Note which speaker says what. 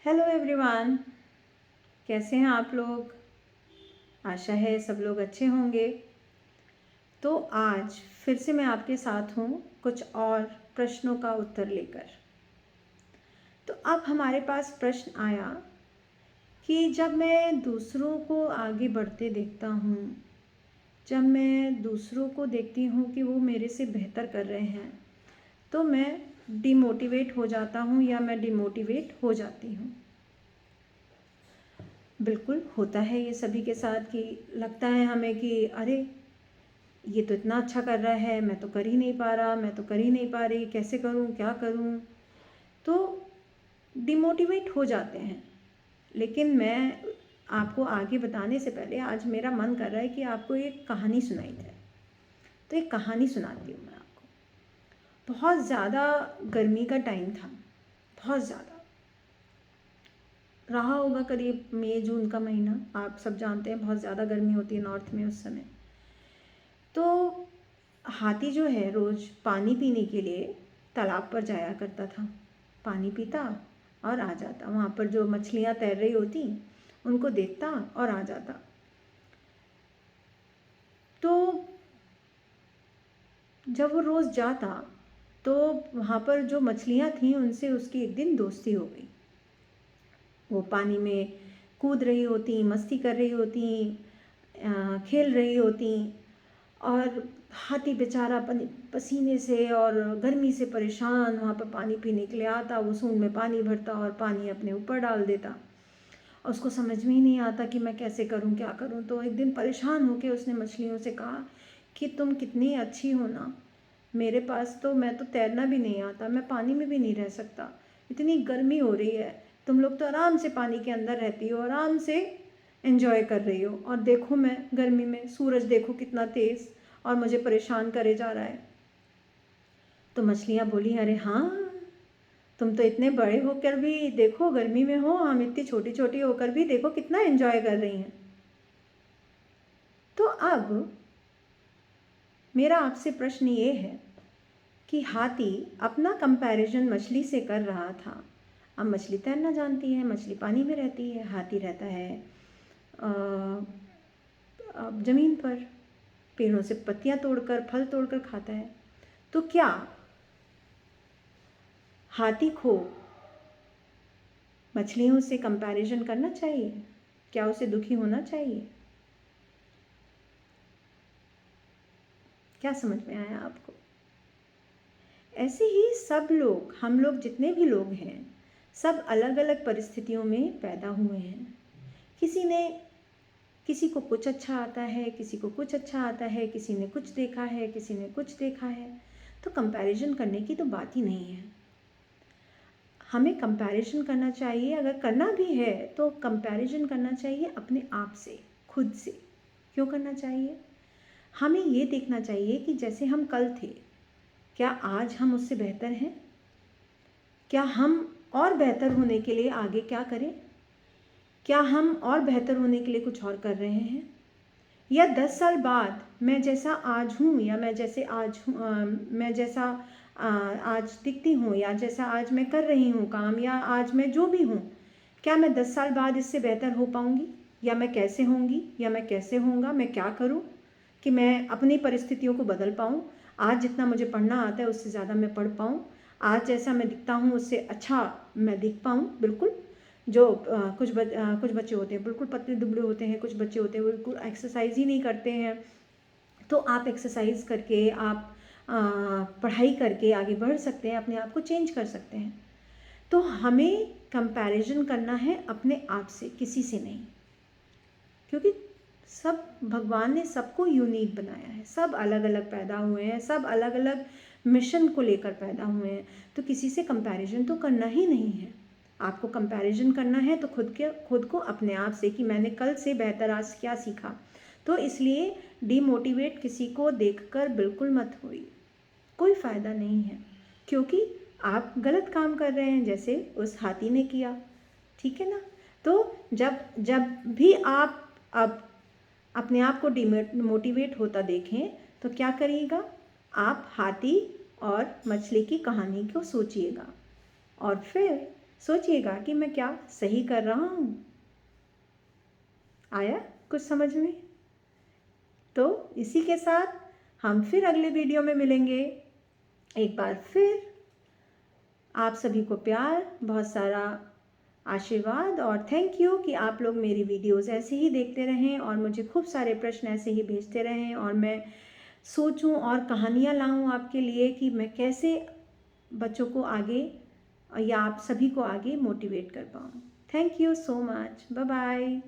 Speaker 1: Hello everyone, कैसे हैं आप लोग। आशा है सब लोग अच्छे होंगे। तो आज फिर से मैं आपके साथ हूँ कुछ और प्रश्नों का उत्तर लेकर। तो अब हमारे पास प्रश्न आया कि जब मैं दूसरों को आगे बढ़ते देखता हूँ, जब मैं दूसरों को देखती हूँ कि वो मेरे से बेहतर कर रहे हैं, तो मैं डिमोटिवेट हो जाता हूँ या मैं डिमोटिवेट हो जाती हूँ। बिल्कुल होता है ये सभी के साथ कि लगता है हमें कि अरे ये तो इतना अच्छा कर रहा है, मैं तो कर ही नहीं पा रहा, मैं तो कर ही नहीं पा रही, कैसे करूं, क्या करूं। तो डिमोटिवेट हो जाते हैं। लेकिन मैं आपको आगे बताने से पहले आज मेरा मन कर रहा है कि आपको एक कहानी सुनाई जाए। तो एक कहानी सुनाती हूँ मैं आपको। बहुत ज़्यादा गर्मी का टाइम था, बहुत ज़्यादा रहा होगा, करीब मई जून का महीना। आप सब जानते हैं बहुत ज़्यादा गर्मी होती है नॉर्थ में उस समय। तो हाथी जो है रोज़ पानी पीने के लिए तालाब पर जाया करता था। पानी पीता और आ जाता। वहाँ पर जो मछलियाँ तैर रही होती उनको देखता और आ जाता। तो जब वो रोज़ जाता तो वहाँ पर जो मछलियाँ थीं उनसे उसकी एक दिन दोस्ती हो गई। वो पानी में कूद रही होती, मस्ती कर रही होती, खेल रही होती। और हाथी बेचारा पसीने से और गर्मी से परेशान वहाँ पर पानी पीने के लिए आता। वो सूंड में पानी भरता और पानी अपने ऊपर डाल देता। और उसको समझ में ही नहीं आता कि मैं कैसे करूँ, क्या करूँ। तो एक दिन परेशान होकर उसने मछलियों से कहा कि तुम कितनी अच्छी हो ना, मेरे पास तो मैं तो तैरना भी नहीं आता, मैं पानी में भी नहीं रह सकता, इतनी गर्मी हो रही है, तुम लोग तो आराम से पानी के अंदर रहती हो, आराम से एंजॉय कर रही हो, और देखो मैं गर्मी में, सूरज देखो कितना तेज़ और मुझे परेशान करे जा रहा है। तो मछलियाँ बोली, अरे हाँ, तुम तो इतने बड़े होकर भी देखो गर्मी में हो, हम इतनी छोटी छोटी होकर भी देखो कितना एंजॉय कर रही हैं। तो अब मेरा आपसे प्रश्न ये है कि हाथी अपना कंपैरिजन मछली से कर रहा था। अब मछली तैरना जानती है, मछली पानी में रहती है, हाथी रहता है ज़मीन पर, पेड़ों से पत्तियां तोड़कर, फल तोड़कर खाता है। तो क्या हाथी को मछलियों से कंपैरिजन करना चाहिए? क्या उसे दुखी होना चाहिए? क्या समझ में आया आपको? ऐसे ही सब लोग, हम लोग जितने भी लोग हैं, सब अलग अलग परिस्थितियों में पैदा हुए हैं। किसी को कुछ अच्छा आता है, किसी को कुछ अच्छा आता है, किसी ने कुछ देखा है, किसी ने कुछ देखा है। तो कंपैरिजन करने की तो बात ही नहीं है। हमें कंपैरिजन करना चाहिए, अगर करना भी है तो कंपैरिजन करना चाहिए अपने आप से, खुद से। क्यों करना चाहिए? हमें ये देखना चाहिए कि जैसे हम कल थे, क्या आज हम उससे बेहतर हैं? क्या हम और बेहतर होने के लिए आगे क्या करें? क्या हम और बेहतर होने के लिए कुछ और कर रहे हैं? या 10 साल बाद मैं जैसा आज हूँ, या मैं जैसे आज हूँ, मैं जैसा आज दिखती हूँ, या जैसा आज मैं कर रही हूँ काम, या आज मैं जो भी हूँ, क्या मैं 10 साल बाद इससे बेहतर हो पाऊँगी? या मैं कैसे होंगी, या मैं कैसे होऊंगा? मैं क्या करूँ कि मैं अपनी परिस्थितियों को बदल पाऊँ? आज जितना मुझे पढ़ना आता है उससे ज़्यादा मैं पढ़ पाऊँ। आज जैसा मैं दिखता हूँ उससे अच्छा मैं दिख पाऊँ। बिल्कुल। जो कुछ बच्चे होते हैं बिल्कुल पतले दुबले होते हैं, कुछ बच्चे होते हैं वो बिल्कुल एक्सरसाइज ही नहीं करते हैं। तो आप एक्सरसाइज करके, आप पढ़ाई करके आगे बढ़ सकते हैं, अपने आप को चेंज कर सकते हैं। तो हमें कंपैरिजन करना है अपने आप से, किसी से नहीं। क्योंकि सब, भगवान ने सबको यूनिक बनाया है, सब अलग अलग पैदा हुए हैं, सब अलग अलग मिशन को लेकर पैदा हुए हैं। तो किसी से कंपैरिजन तो करना ही नहीं है। आपको कंपैरिजन करना है तो खुद को अपने आप से, कि मैंने कल से बेहतर आज क्या सीखा। तो इसलिए डिमोटिवेट किसी को देखकर बिल्कुल मत होइए, कोई फ़ायदा नहीं है, क्योंकि आप गलत काम कर रहे हैं जैसे उस हाथी ने किया। ठीक है ना? तो जब जब भी आप अब अपने आप को डिमोटिवेट होता देखें तो क्या करिएगा? आप हाथी और मछली की कहानी को सोचिएगा और फिर सोचिएगा कि मैं क्या सही कर रहा हूँ। आया कुछ समझ में? तो इसी के साथ हम फिर अगले वीडियो में मिलेंगे। एक बार फिर आप सभी को प्यार, बहुत सारा आशीर्वाद और थैंक यू कि आप लोग मेरी वीडियोस ऐसे ही देखते रहें और मुझे खूब सारे प्रश्न ऐसे ही भेजते रहें और मैं सोचूं और कहानियाँ लाऊं आपके लिए कि मैं कैसे बच्चों को आगे या आप सभी को आगे मोटिवेट कर पाऊँ। Thank you so much. Bye bye.